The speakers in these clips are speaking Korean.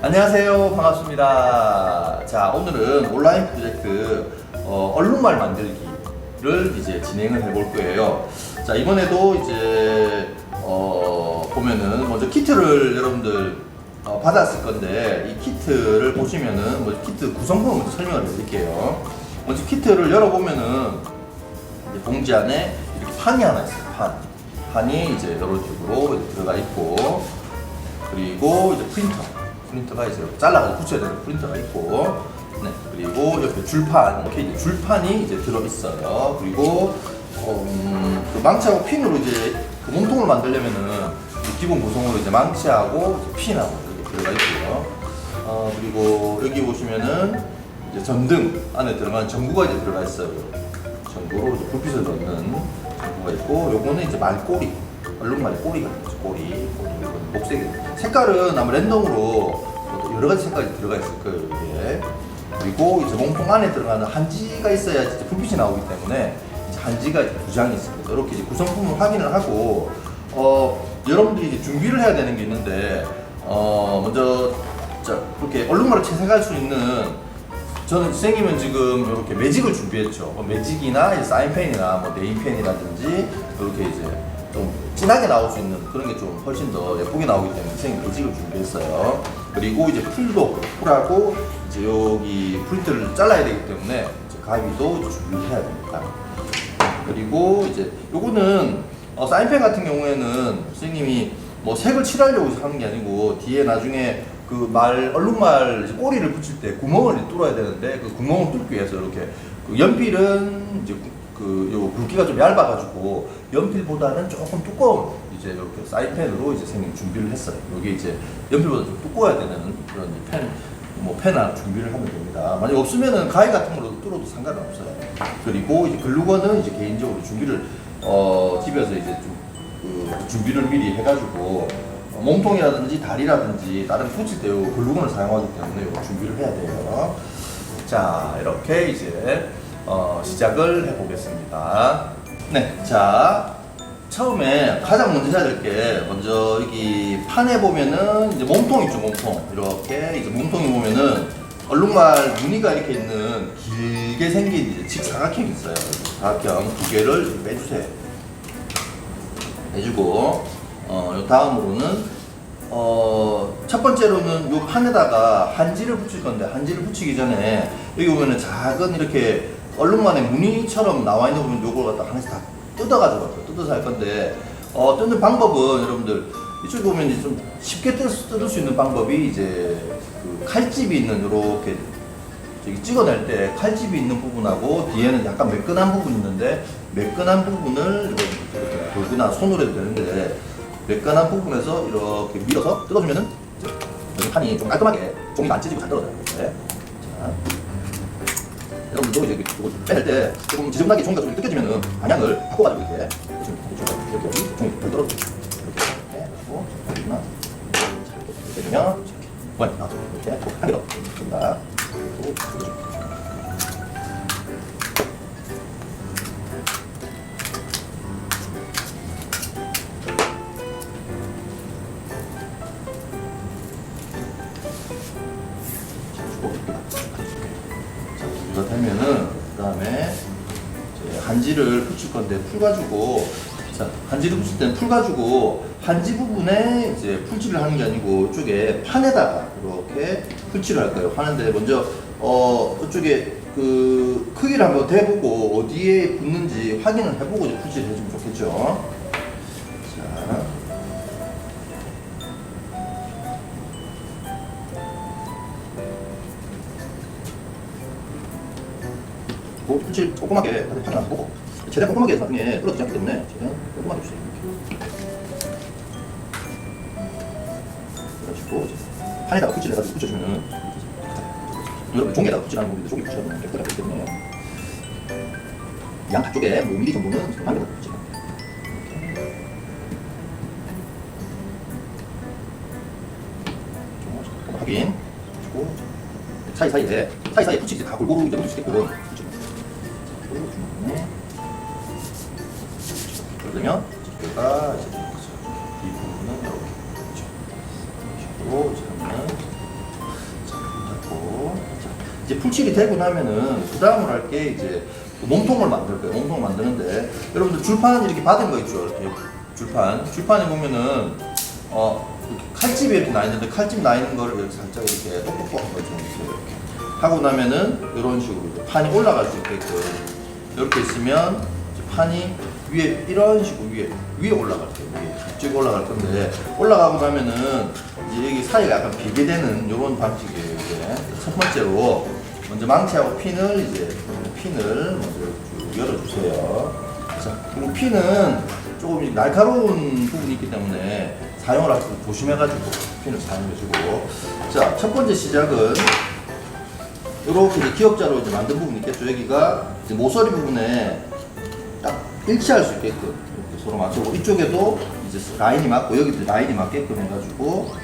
안녕하세요. 반갑습니다. 자, 오늘은 온라인 프로젝트 얼룩말 만들기를 이제 진행을 해볼 거예요. 자, 이번에도 이제 보면은 먼저 키트를 여러분들 받았을 건데, 이 키트를 보시면은 키트 구성품을 먼저 설명을 해드릴게요. 먼저 키트를 열어보면은 이제 봉지 안에 이렇게 판이 하나 있어요. 판이 이제 이런 식으로 이제 들어가 있고, 그리고 이제 프린터가 이제 잘라가지고 붙여야 되는 프린터가 있고, 네, 그리고 옆에 줄판, 이렇게 줄판이 이제 들어 있어요. 그리고 그 망치하고 핀으로 이제 그 몸통을 만들려면은 기본 구성으로 이제 망치하고 이제 핀하고 이렇게 들어가 있고요. 그리고 여기 보시면은 이제 전등 안에 들어가는 전구가 이제 들어가 있어요. 전구로 이제 불빛을 넣는 전구가 있고, 요거는 이제 말꼬리, 얼룩말의 꼬리가 있죠. 꼬리, 녹색. 색깔은 아마 랜덤으로 여러 가지 색깔이 들어가 있을 거예요, 이게. 그리고 이제 몸통 안에 들어가는 한지가 있어야 이제 불빛이 나오기 때문에 이제 한지가 이제 2장이 있습니다. 이렇게 이제 구성품을 확인을 하고, 여러분들이 이제 준비를 해야 되는 게 있는데, 먼저 이렇게 얼룩말을 채색할 수 있는, 저는 선생님은 지금 이렇게 매직을 준비했죠. 매직이나 이제 사인펜이나 네임펜이라든지 이렇게 이제 좀 진하게 나올 수 있는 그런 게 좀 훨씬 더 예쁘게 나오기 때문에 선생님 매직을 준비했어요. 그리고 이제 풀하고 이제 여기 프린트를 잘라야 되기 때문에 이제 가위도 이제 준비를 해야 됩니다. 그리고 이제 요거는 사인펜 같은 경우에는 선생님이 색을 칠하려고 하는 게 아니고, 뒤에 나중에 그 얼룩말 꼬리를 붙일 때 구멍을 뚫어야 되는데, 그 구멍을 뚫기 위해서 이렇게 연필은 이제 요 굵기가 좀 얇아가지고 연필보다는 조금 두꺼운 이제 이렇게 사인펜으로 이제 선생님 준비를 했어요. 여기 이제 연필보다 좀 두꺼워야 되는 그런 펜 하나 준비를 하면 됩니다. 만약 없으면은 가위 같은 걸로 뚫어도 상관은 없어요. 그리고 이제 글루건은 이제 개인적으로 준비를 집에서 이제 좀 준비를 미리 해가지고, 몸통이라든지 다리라든지 다른 붙일 때 글루건을 사용하기 때문에 이거 준비를 해야 돼요. 자, 이렇게 이제 시작을 해보겠습니다. 네, 자, 처음에 가장 먼저 해야 될 게, 먼저 여기 판에 보면은 이제 몸통 있죠, 몸통. 이렇게 이제 몸통에 보면은 얼룩말 무늬가 이렇게 있는 길게 생긴 이제 직사각형이 있어요. 사각형 2개를 빼주세요. 해주고, 요 다음으로는 첫 번째로는 요 판에다가 한지를 붙일 건데, 한지를 붙이기 전에 여기 보면은 작은 이렇게 얼룩말의 무늬처럼 나와 있는 부분, 요걸 갖다 하나씩 다 뜯어서 할 건데, 뜯는 방법은 여러분들 이쪽에 보면 이제 좀 쉽게 뜯을 수 있는 방법이, 이제 그 칼집이 있는 요렇게 저기 찍어낼 때 칼집이 있는 부분하고 뒤에는 약간 매끈한 부분이 있는데, 매끈한 부분을 이렇게 돌거나 손으로 해도 되는데, 매끈한 부분에서 이렇게 밀어서 뜯어주면은 이제 판이 좀 깔끔하게 종이가 안 찢어지고 잘 떨어져요. 네. 자, 여러분도 이제 이거 빼낼 때 조금 지저분하게 종이가 좀 뜯겨지면은 방향을 바꿔가지고 이렇게 이렇게 종이 덜 떨어져. 이렇게 해가지고 여기나 이렇게 빼주면 이렇게 한 개 더 됩니다. 이거 되면은 그 다음에 한지를 붙일 건데, 풀 가지고, 자, 한지를 붙일 때는 풀 가지고 한지 부분에 이제 풀칠을 하는 게 아니고 이쪽에 판에다가 이렇게 풀칠을 할 거예요. 하는데 먼저 이쪽에 그 크기를 한번 대보고 어디에 붙는지 확인을 해보고 이제 풀칠을 해주면 좋겠죠. 자. 풀칠 꼼꼼하게 판에 안 보고, 최대한 꼼꼼하게 해서 나중에 떨어지지 않기 때문에 최대한 꼼꼼하게 주세요. 그래가지고 판에다가 풀칠을 해가지고 붙여주면은, 여러분 종이에다가 풀칠하는 법인데 종이 풀칠하면 깨끗하기 때문에 양 한쪽에 5mm 정도는 한 개로 붙여요. 확인. 그리고 사이사이에 풀칠이 다 골고루 이제 묻을 수 있게끔 그러면 얘가 이제 이 부분은 이렇게 그렇죠. 식으로 이제 하면 이제 풀칠이 되고 나면은 그 다음으로 할 게 이제 몸통을 만들 거예요. 몸통 만드는데 여러분들 줄판 이렇게 받은 거 있죠. 이렇게 줄판에 보면은 이렇게 칼집이 이렇게 나 있는데 칼집 나 있는 거를 이렇게 살짝 이렇게 똑똑똑한 거좀 이렇게 하고 나면은 이런 식으로 이제 판이 올라갈 수 있게끔 이렇게 있으면 이제 판이 위에 이런 식으로 위에 올라갈 거예요. 위에 쭉 올라갈 건데 올라가고 나면은 이제 여기 사이가 약간 비게 되는 이런 방식이에요. 이제 첫 번째로 먼저 망치하고 핀을 먼저 쭉 열어주세요. 자, 그리고 핀은 조금 날카로운 부분이 있기 때문에 사용을 할 때 조심해가지고 핀을 사용해주고. 자, 첫 번째 시작은 이렇게 이제 기역자로 이제 만든 부분이 있겠죠. 여기가 이제 모서리 부분에 딱 일치할 수 있게끔 이렇게 서로 맞추고 이쪽에도 이제 라인이 맞고 여기도 라인이 맞게끔 해가지고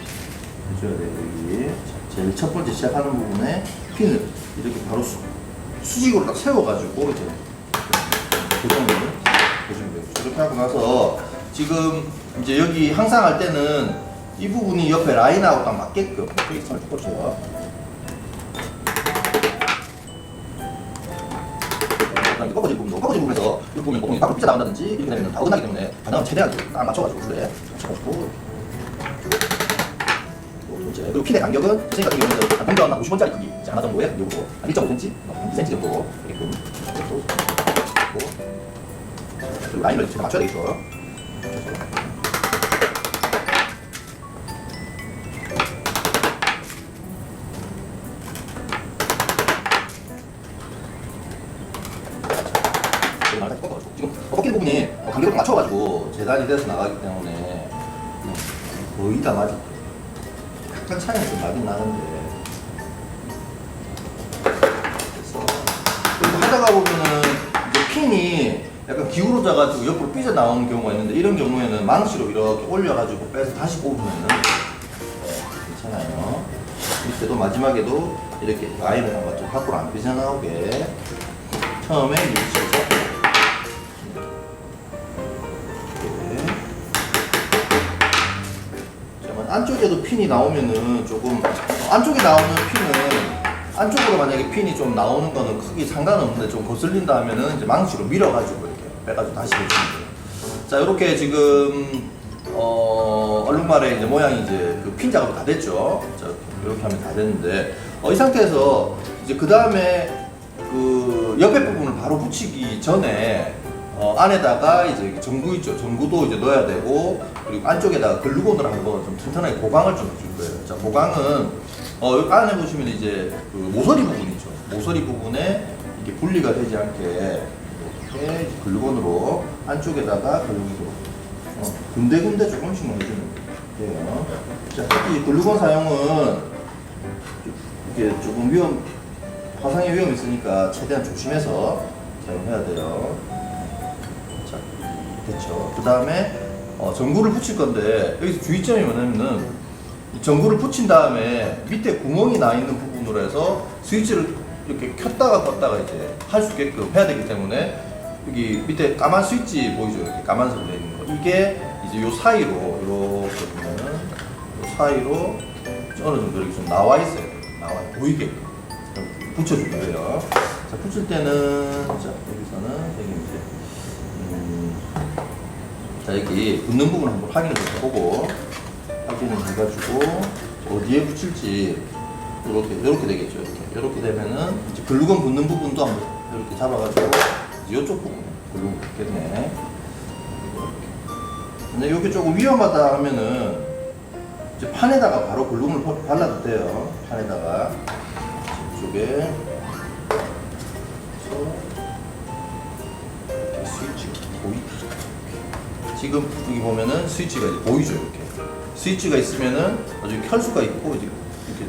해줘야 돼요. 여기 제일 첫 번째 시작하는 부분에 핀을 이렇게 바로 수직으로 딱 세워가지고 이렇게 고정을 해주면 돼요. 이렇게 하고 나서 지금 이제 여기 항상 할 때는 이 부분이 옆에 라인하고 딱 맞게끔 여기 살짝 꽂혀요. 꺾어진 부분에서 이렇게 보면 보통 밖으로 삐져 나온다든지 이렇게 되면 다 어긋나기 때문에 가능하면 최대한 딱 맞춰가지고 줄에 맞춰가지고. 그리고 핀의 간격은 선생님 같은 경우는 한 평균 한 50원짜리 크기 하나 정도의 간격으로 한 1.5cm, 2cm 정도 이렇게 그리고 라인을 제가 맞춰야 되겠죠. 지금 꺾이는 부분이 간격을 맞춰가지고 재단이 돼서 나가기 때문에 거의 다 맞을 거예요. 약간 차이가 좀 나긴 나는데. 그래서 그리고 하다가 보면은 이제 핀이 약간 기울어져가지고 옆으로 삐져 나오는 경우가 있는데 이런 경우에는 망치로 이렇게 올려가지고 빼서 다시 뽑으면은 괜찮아요. 밑에도 마지막에도 이렇게 라인을 한번 좀 밖으로 안 삐져나오게 처음에 위치를 잡고 안쪽에도 핀이 나오면은 조금 안쪽에 나오는 핀은 안쪽으로 만약에 핀이 좀 나오는 거는 크게 상관없는데 좀 거슬린다 하면은 이제 망치로 밀어가지고 이렇게 빼가지고 다시 해주면 돼요. 자, 이렇게 지금 얼룩말의 이제 모양이 이제 그 핀 작업이 다 됐죠. 자, 이렇게 하면 다 됐는데 이 상태에서 이제 그 다음에 그 옆에 부분을 바로 붙이기 전에 안에다가 이제 전구 있죠. 전구도 이제 넣어야 되고, 그리고 안쪽에다가 글루건을 한번 좀 튼튼하게 보강을 좀 해줄 거예요. 자, 보강은 여기 안에 보시면 이제 그 모서리 부분 있죠. 모서리 부분에 이게 분리가 되지 않게 이렇게 글루건으로 안쪽에다가 글루건으로 군데군데 조금씩만 해주면 돼요. 자, 특히 글루건 사용은 이게 조금 화상의 위험이 있으니까 최대한 조심해서 사용해야 돼요. 됐죠. 그 다음에 전구를 붙일 건데 여기서 주의점이 뭐냐면은 전구를 붙인 다음에 밑에 구멍이 나 있는 부분으로 해서 스위치를 이렇게 켰다가 껐다가 이제 할 수 있게끔 해야 되기 때문에 여기 밑에 까만 스위치 보이죠? 이렇게 까만색으로 되어 있는 거. 이게 이제 요 사이로 이렇게 보면은 요 사이로 어느 정도 이렇게 좀 나와 있어요. 보이게끔 붙여주는 거예요. 자, 붙일 때는 자, 여기서는 여기 이제 자, 여기 붙는 부분 한번 확인을 좀 해보고 확인을 해가지고 어디에 붙일지 이렇게 되겠죠. 이렇게 되면은 이제 글루건 붙는 부분도 한번 이렇게 잡아가지고 이제 이쪽 부분에 글루건 붙겠네. 근데 여기 조금 위험하다 하면은 이제 판에다가 바로 글루건을 발라도 돼요. 판에다가 이쪽에 스위치 보이죠? 지금 여기 보면은 스위치가 이제 보이죠. 이렇게 스위치가 있으면은 나중에 켤 수가 있고 이제 이렇게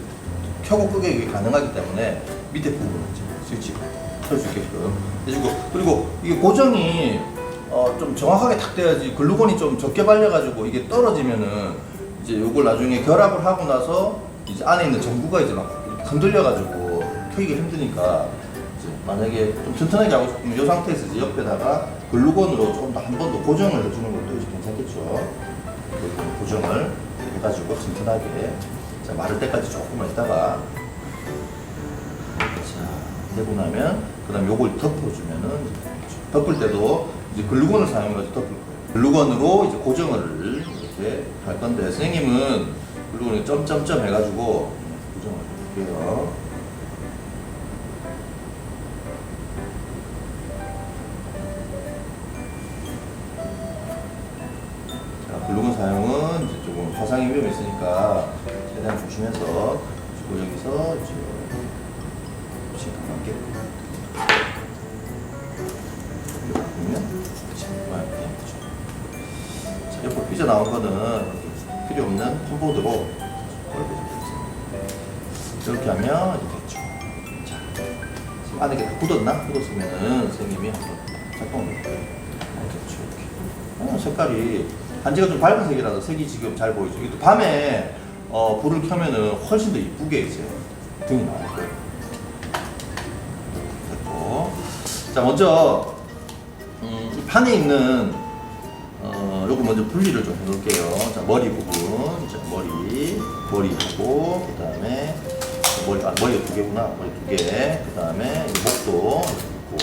켜고 끄게 가능하기 때문에 밑에 부분은 스위치가 켤 수 있게끔 해주고, 그리고 이게 고정이 좀 정확하게 탁 돼야지. 글루건이 좀 적게 발려가지고 이게 떨어지면은 이제 이걸 나중에 결합을 하고 나서 이제 안에 있는 전구가 이제 막 흔들려가지고 켜기가 힘드니까 이제 만약에 좀 튼튼하게 하고 싶으면 이 상태에서 이제 옆에다가 글루건으로 조금 더 한 번 더 고정을 해주는 것도 이제 괜찮겠죠. 고정을 해가지고 튼튼하게 자, 마를 때까지 조금만 있다가 자, 되고 나면 그다음 요걸 덮어주면은 덮을 때도 이제 글루건을 사용해서 덮을 거예요. 글루건으로 이제 고정을 이렇게 할 건데 선생님은 글루건을 점점점 해가지고 고정을 해볼게요. 자, 글루건 사용은 이제 조금 화상의 위험이 있으니까 최대한 조심해서 여기서 이제 가볍게 자, 옆으로 삐져나온 거는 필요 없는 컴보드로 걸어주겠습니다. 이렇게 하면 이제 됐죠. 자, 지금 안에 다 굳었나? 굳었으면은 선생님이 한번 작동을 해볼게요. 됐죠. 이렇게. 색깔이 반지가 좀 밝은 색이라서 색이 지금 잘 보이죠. 이게 또 밤에 불을 켜면은 훨씬 더 이쁘게 이제 등이 나올 거예요. 됐고. 자, 먼저 이 판에 있는 요거 먼저 분리를 좀 해놓을게요. 자, 머리 부분, 자, 머리하고 그 다음에 머리가 두 개구나. 머리 두 개. 그 다음에 목도 있고.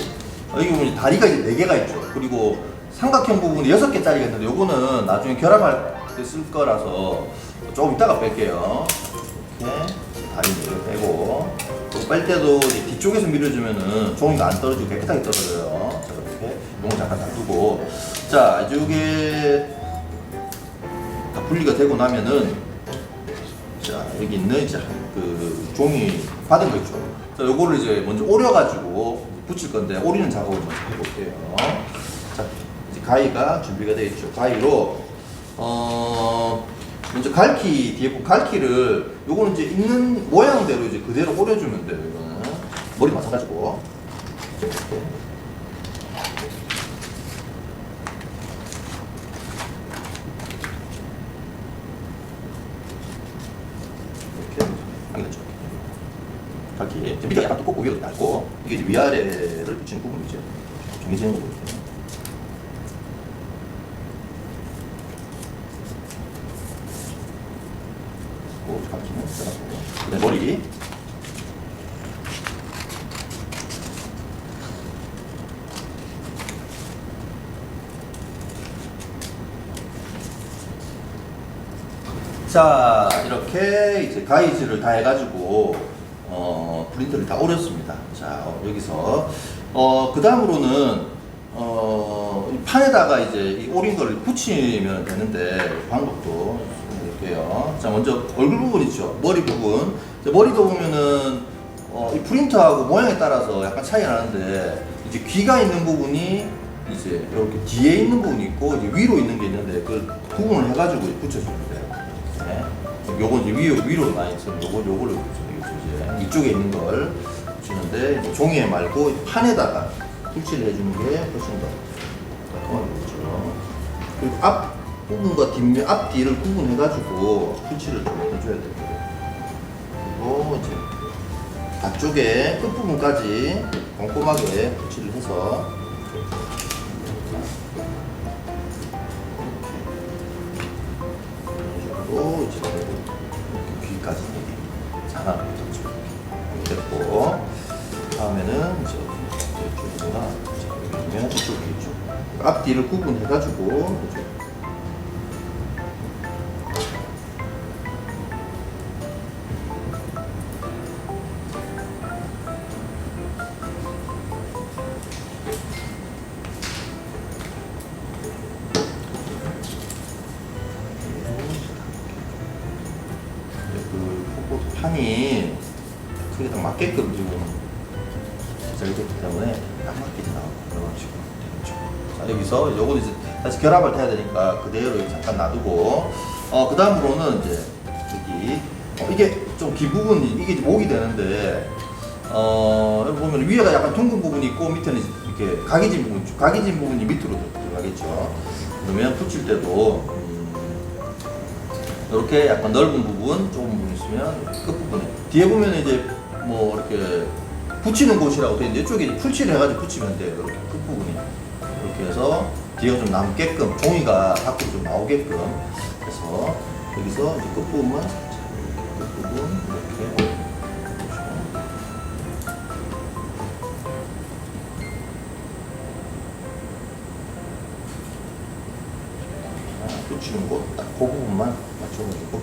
여기 보면 다리가 이제 4개가 있죠. 그리고 삼각형 부분이 6개짜리가 있는데 요거는 나중에 결합할 때 쓸 거라서 조금 이따가 뺄게요. 이렇게 다리를 빼고 뺄 때도 이제 뒤쪽에서 밀어주면은 종이가 안 떨어지고 깨끗하게 떨어져요. 자, 이렇게 이건 잠깐 놔두고, 자, 이제 이게 다 분리가 되고 나면은, 자, 여기 있는 이제 그 종이 받은 거 있죠. 자, 요거를 이제 먼저 오려가지고 붙일 건데 오리는 작업을 먼저 해볼게요. 자, 이제 가위가 준비가 되어 있죠. 가위로 먼저 갈키, 뒤에 본 갈키를 요거는 이제 있는 모양대로 이제 그대로 오려주면 돼요. 이거는 머리 마찬가지고. 이렇게 당겼죠. 갈키 밑에 약간 두껍고 위로 얇고 이게 이제 위아래를 붙이는 부분이죠. 정해지는 거거든요. 갈키는 잘라주고요. 네, 머리. 자, 이렇게 이제 가위질을 다 해가지고 프린터를 다 오렸습니다. 자, 여기서 그 다음으로는 이 판에다가 이제 이 오린 거를 붙이면 되는데 방법도 볼게요. 자, 먼저 얼굴 부분 있죠. 머리 부분. 머리도 보면은 이 프린터하고 모양에 따라서 약간 차이가 나는데 이제 귀가 있는 부분이 이제 이렇게 뒤에 있는 부분이 있고 이제 위로 있는 게 있는데 그 부분을 해가지고 붙여주면 돼요. 네. 요건 이제 위로 나 있으면 요거를 이제 이쪽에 있는 걸 붙이는데 이제 종이에 말고 판에다가 풀칠을 해주는 게 훨씬 더 깔끔하겠죠. 그리고 앞 부분과 뒷면, 앞뒤를 구분해가지고 풀칠을 좀 해줘야 되고요. 그리고 이제 앞쪽에 끝부분까지 꼼꼼하게 풀칠을 해서 이런 식으로 이제 귀까지 장악을 해줬죠. 됐고, 다음에는 이제 이쪽으로나 여기면 이쪽 귀쪽 앞뒤를 구분해가지고 이제 판이 크게 딱 맞게끔 지금 제작이 됐기 때문에 딱 맞게 나오고 이런 식으로 되겠죠. 자, 여기서 요거는 이제 다시 결합을 해야 되니까 그대로 잠깐 놔두고 그 다음으로는 이제 여기 이게 좀 긴 부분이 이게 이제 목이 되는데 여기 보면 위에가 약간 둥근 부분이 있고 밑에는 이렇게 각이진 부분이 밑으로 들어가겠죠. 그러면 붙일 때도 이렇게 약간 넓은 부분, 좁은 부분 있으면 끝부분에 뒤에 보면 이제 뭐 이렇게 붙이는 곳이라고 되어 있는데 이쪽에 풀칠을 해가지고 붙이면 돼요. 이렇게 끝부분이 이렇게 해서 뒤가 좀 남게끔 종이가 밖으로 좀 나오게끔 해서 여기서 이제 끝부분만 살짝 끝부분 이렇게 붙이는 곳 딱 그 부분만 맞춰가지고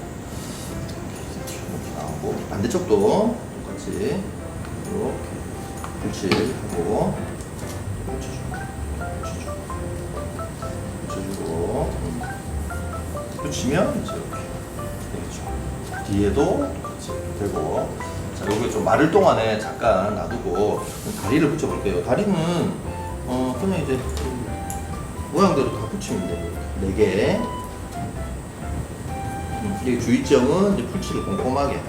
이렇게 나오고, 반대쪽도 똑같이 이렇게 붙이고 붙여주고 붙이면 이제 이렇게 되겠죠. 뒤에도 똑같이 되고. 자, 요게 좀 마를 동안에 잠깐 놔두고 다리를 붙여볼게요. 다리는 그냥 이제 모양대로 다 붙이면 돼요. 4개. 이 주의점은 이제 풀칠을 꼼꼼하게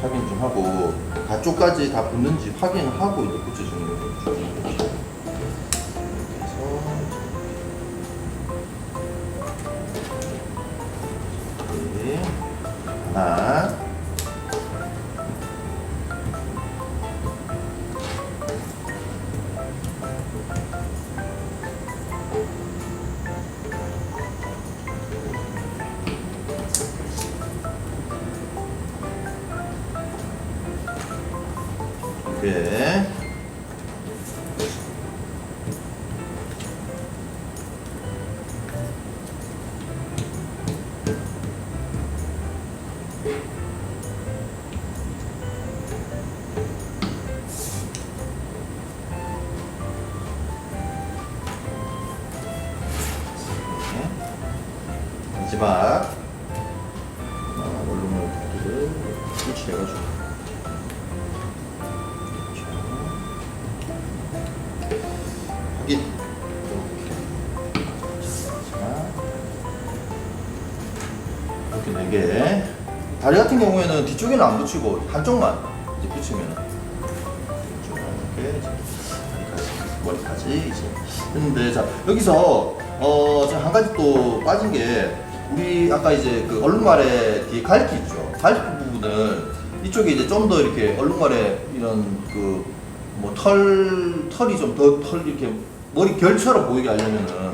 확인 좀 하고, 가쪽까지 다 붙는지 확인하고 이제 붙여주는 게 중요한 거죠. 이렇게 해서 하나. 이렇게 마지막 원룸을 다리를 설치해가지고 확인. 이렇게 4개. 다리 같은 경우에는 뒤쪽에는 안 붙이고 한쪽만 이제 붙이면 이렇게 머리까지 이제 했는데, 자 여기서 한 가지 또 빠진 게, 우리 아까 이제 그 얼룩말에 뒤에 갈기 있죠. 갈기 부분을 이쪽에 이제 좀 더 이렇게 얼룩말에 이런 그 뭐 털이 좀 더 이렇게 머리 결처럼 보이게 하려면은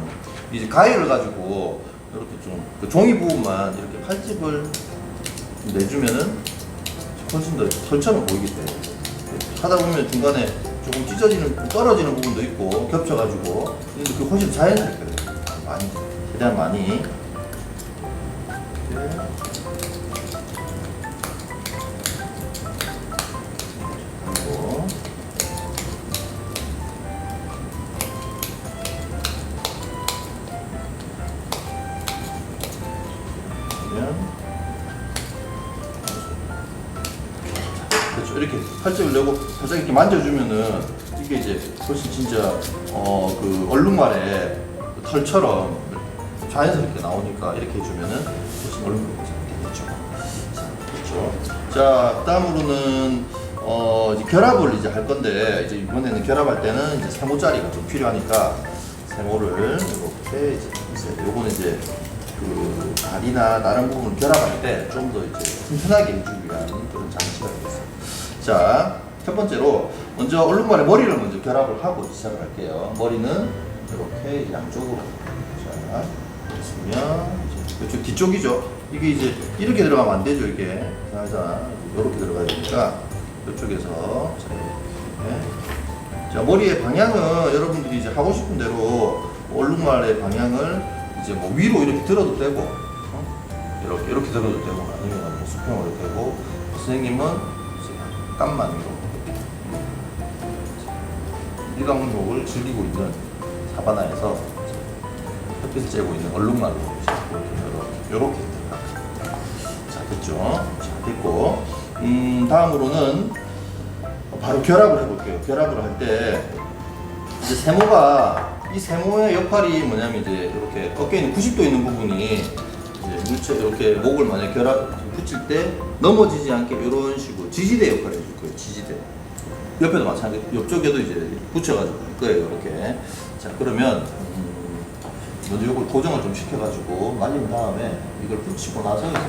이제 가위를 가지고 이렇게 좀 그 종이 부분만 이렇게 칼집을 내주면은 훨씬 더 털처럼 보이기 때문에, 하다 보면 중간에 조금 찢어지는, 떨어지는 부분도 있고 겹쳐가지고, 근데 그 훨씬 자연스럽게 돼요. 많이, 최대한 많이 이렇게. 그리고 그렇죠. 이렇게 팔집을 내고 살짝 이렇게 만져주면은 이게 이제 훨씬 진짜 그 얼룩말에 털처럼 자연스럽게 나오니까, 이렇게 해주면은 훨씬 얼룩말이 잘 되겠죠. 자, 그렇죠. 자, 다음으로는 이제 결합을 이제 할 건데, 이제 이번에는 결합할 때는 이제 세모짜리가 좀 필요하니까 세모를 이렇게 이제 있어요. 요거는 이제 그 다리나 다른 부분을 결합할 때 좀 더 이제 튼튼하게 해주기 위한 그런 장치가 되겠습니다. 자, 첫 번째로 먼저 얼룩말의 머리를 먼저 결합을 하고 시작을 할게요. 머리는 이렇게 양쪽으로. 자, 있으면 이쪽 뒤쪽이죠. 이게 이제 이렇게 들어가면 안 되죠. 이게 자, 이렇게 들어가야 되니까 이쪽에서 자, 머리의 방향은 여러분들이 이제 하고 싶은 대로 얼룩말의 방향을 이제 뭐 위로 이렇게 들어도 되고, 이렇게 들어도 되고, 아니면 뭐 수평으로 되고, 선생님은 이제 약간만 이렇게 일광욕을 즐기고 있는 사바나에서 햇빛을 쬐고 있는 얼룩말로 이렇게 자, 됐죠? 자, 됐고, 다음으로는 바로 결합을 해볼게요. 결합을 할 때 이제 세모가, 이 세모의 역할이 뭐냐면 이제 이렇게 어깨에 있는 90도 있는 부분이 이제 물체 이렇게 목을 만약 붙일 때 넘어지지 않게 이런 식으로 지지대 역할을 해줄 거예요. 지지대. 옆에도 마찬가지. 옆쪽에도 이제 붙여가지고 할 거예요. 이렇게. 자, 그러면 먼저 이걸 고정을 좀 시켜가지고 말린 다음에 이걸 붙이고 나서 이렇게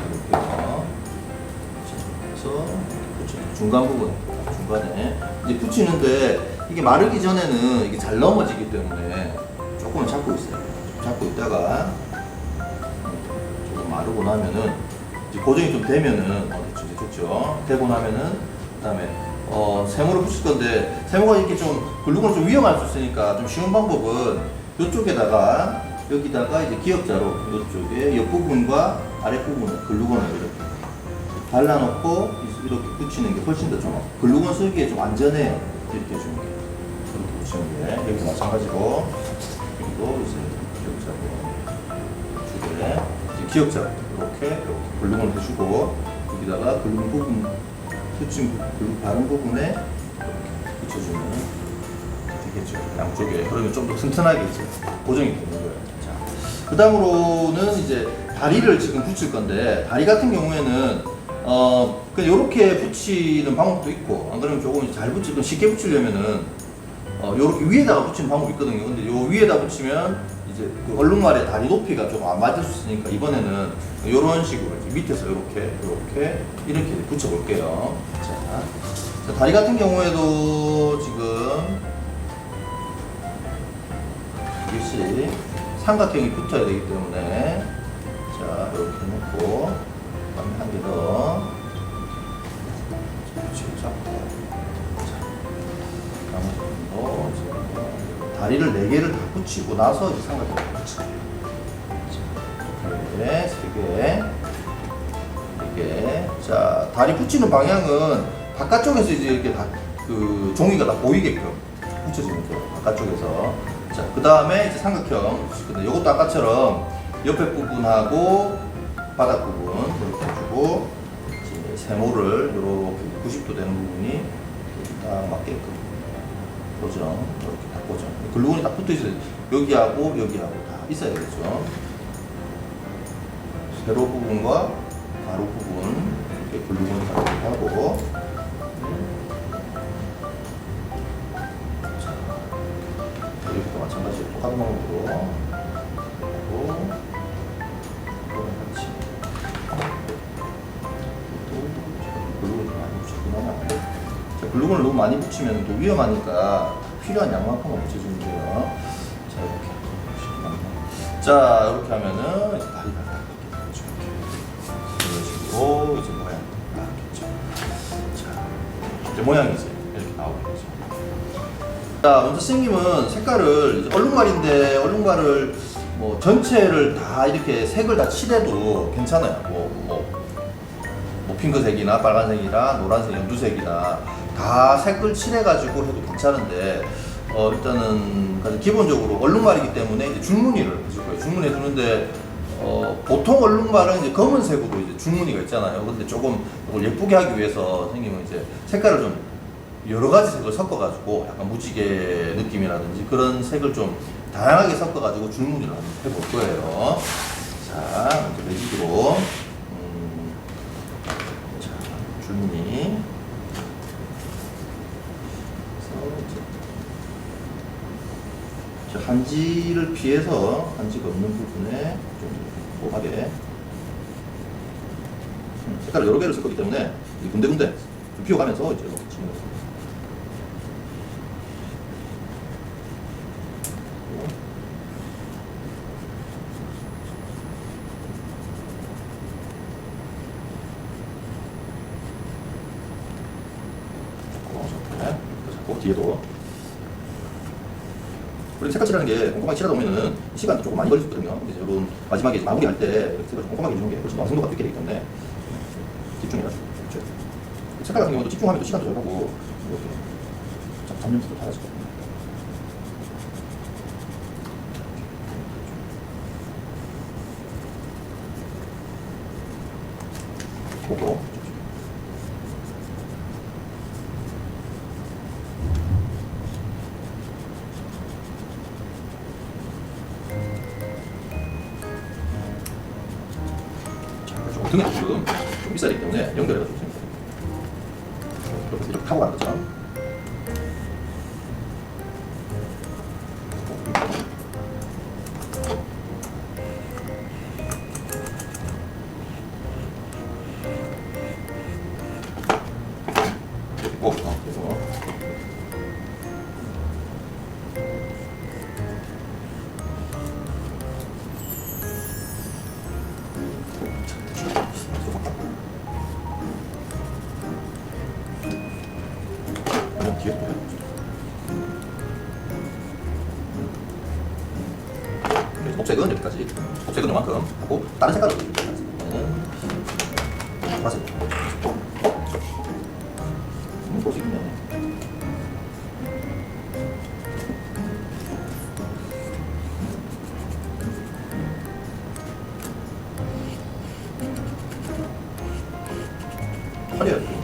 해서 중간 부분, 중간에 이제 붙이는데, 이게 마르기 전에는 이게 잘 넘어지기 때문에 조금은 잡고 있어요. 잡고 있다가 조금 마르고 나면은 이제 고정이 좀 되면은 됐죠. 되고 나면은 그다음에 세모를 붙일 건데, 세모가 이렇게 좀 굴르거나 좀 위험할 수 있으니까 좀 쉬운 방법은 이쪽에다가 여기다가 이제 기역자로 이쪽에 옆부분과 아랫부분을 글루건을 이렇게 발라놓고 이렇게 붙이는 게 훨씬 더 좀 글루건 쓰기에 좀 안전해요. 이렇게 해주는 게. 이렇게 붙이는 게. 여기도 마찬가지고 여기도 이제 기역자로 이쪽에 이제 기역자 이렇게 글루건을 해주고 여기다가 글루건 부분 붙인 글루건 바른 부분에 이렇게 붙여주면 되겠죠. 양쪽에. 그러면 좀 더 튼튼하게 이제 고정이 되는 거예요. 자, 그 다음으로는 이제 다리를 지금 붙일 건데, 다리 같은 경우에는, 그냥 이렇게 붙이는 방법도 있고, 안 그러면 조금 잘 붙이고 쉽게 붙이려면은, 요렇게 위에다가 붙이는 방법이 있거든요. 근데 요 위에다 붙이면, 이제 그 얼룩말의 다리 높이가 조금 안 맞을 수 있으니까, 이번에는 요런 식으로 이제 밑에서 이렇게 붙여 볼게요. 자, 다리 같은 경우에도 지금, 이것이 삼각형이 붙어야 되기 때문에 자 이렇게 놓고 그다음에 한 개 더 잡고 자 나머지 부분도 다리를 4개를 다 붙이고 나서 이제 삼각형을 붙여요. 자, 3개 자 다리 붙이는 방향은 바깥쪽에서 이제 이렇게 다 그 종이가 다 보이게끔 붙여주면 돼요. 바깥쪽에서. 자, 그 다음에 이제 삼각형. 근데 이것도 아까처럼 옆에 부분하고 바닥 부분 이렇게 해주고 이제 세모를 이렇게 90도 되는 부분이 딱 맞게끔 고정. 이렇게 딱 고정. 글루건이 딱 붙어 있어요. 여기하고 다 있어야 되겠죠. 세로 부분과 가로 부분 이렇게 글루건을 다 이렇게 하고. 여기도 마찬가지로 똑같은 방법으로 하고 이거는 같이 글루건을 많이 붙였구나. 자, 글루건을 너무 많이 붙이면 또 위험하니까 필요한 양만큼만 붙여주면 돼요. 자 이렇게 자 이렇게 하면은 이제 다리가 나겠죠. 이런 식으로 이제 모양 나겠죠. 자 이제 모양이 이제 이렇게 나오겠죠. 자, 먼저 선생님은 색깔을 이제 얼룩말인데 얼룩말을 뭐 전체를 다 이렇게 색을 다 칠해도 괜찮아요. 뭐 핑크색이나 빨간색이나 노란색, 연두색이나 다 색을 칠해가지고 해도 괜찮은데 일단은 가장 기본적으로 얼룩말이기 때문에 이제 줄무늬를 해줄 거예요. 줄무늬 해주는데 보통 얼룩말은 이제 검은색으로 이제 줄무늬가 있잖아요. 근데 조금 이걸 예쁘게 하기 위해서 선생님은 이제 색깔을 좀 여러 가지 색을 섞어가지고 약간 무지개 느낌이라든지 그런 색을 좀 다양하게 섞어가지고 줄무늬를 한번 해볼 거예요. 자, 이제 매직으로 자, 줄무늬 그래서 한지를 피해서 한지가 없는 부분에 좀 뽀하게 색깔을 여러 개를 쓸 거기 때문에 군데군데 좀 피워가면서 이제 이렇게 치는 거예요. 뒤에도 우리 색깔 칠하는 게 꼼꼼하게 칠하다 보면은 시간도 조금 많이 걸릴 수 있거든요. 이제 여러분 마지막에 마무리할 때 색깔 좀 꼼꼼하게 해주는 게 훨씬 완성도가 높게 되기 때문에 집중해라. 그렇죠. 색깔 같은 경우도 집중하면 또 시간도 절하고 이렇게 잡념수도 달라질 거예요. 그거 등에 지금 좀 비싸기 때문에 연결해가지고 이렇게 타고 가는 거죠. 그래서 뒤에 또 해보죠. 속색은 여기까지. 속색은 요만큼 하고 다른 색깔로 보라색. 보시면 화려하게.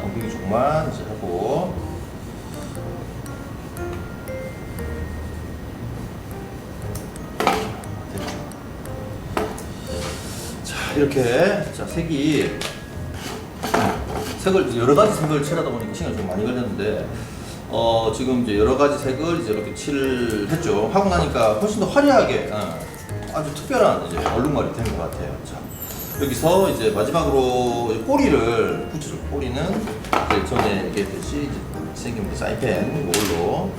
엉덩이 조금만 이제 하고 자 이렇게 자 색이 색을 여러 가지 색을 칠하다 보니까 시간이 좀 많이 걸렸는데 지금 이제 여러 가지 색을 이제 이렇게 칠했죠. 하고 나니까 훨씬 더 화려하게 아주 특별한 이제 얼룩말이 된 것 같아요. 자. 여기서 이제 마지막으로 꼬리를 붙여줘. 꼬리는 이제 전에 얘기했듯이 생긴 사인펜 이걸로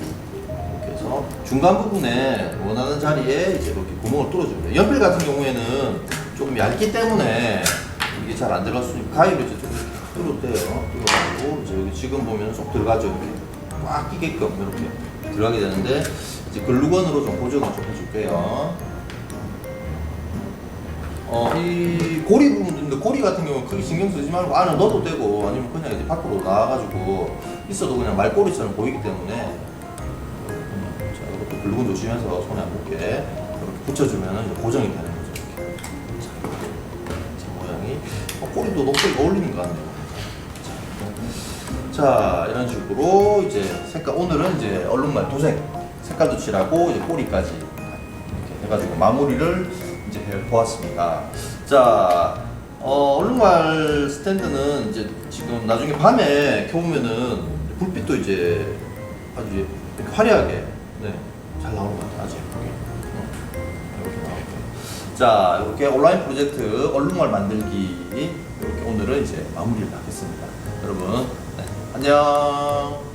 이렇게 해서 중간 부분에 원하는 자리에 이제 이렇게 구멍을 뚫어줍니다. 연필 같은 경우에는 조금 얇기 때문에 이게 잘 안 들어갈 수 있고 가위로 이제 좀 이렇게 뚫어도 돼요. 뚫어가지고 이제 여기 지금 보면 쏙 들어가죠. 이렇게 꽉 끼게끔 이렇게 들어가게 되는데 이제 글루건으로 좀 고정을 좀 해줄게요. 이 고리 부분인데 고리 같은 경우는 크게 신경 쓰지 말고 안에 넣어도 되고 아니면 그냥 이제 밖으로 나와가지고 있어도 그냥 말꼬리처럼 보이기 때문에 자 이것도 글루건 조심해서 손에 안 묻게 이렇게 붙여주면 이제 고정이 되는 거죠. 이렇게 자 모양이 꼬리도 높게 어울리는 것 같네요. 자 이런 식으로 이제 색깔 오늘은 이제 얼룩말 도색 색깔도 칠하고 이제 꼬리까지 이렇게 해가지고 마무리를 이제 보았습니다. 자, 얼룩말 스탠드는 이제 지금 나중에 밤에 켜보면은 불빛도 이제 아주 이렇게 화려하게 잘 나오는 것 같아요. 아주 예쁘게. 이렇게 나오고. 자, 이렇게 온라인 프로젝트 얼룩말 만들기 이렇게 오늘은 이제 마무리를 하겠습니다. 여러분, 안녕.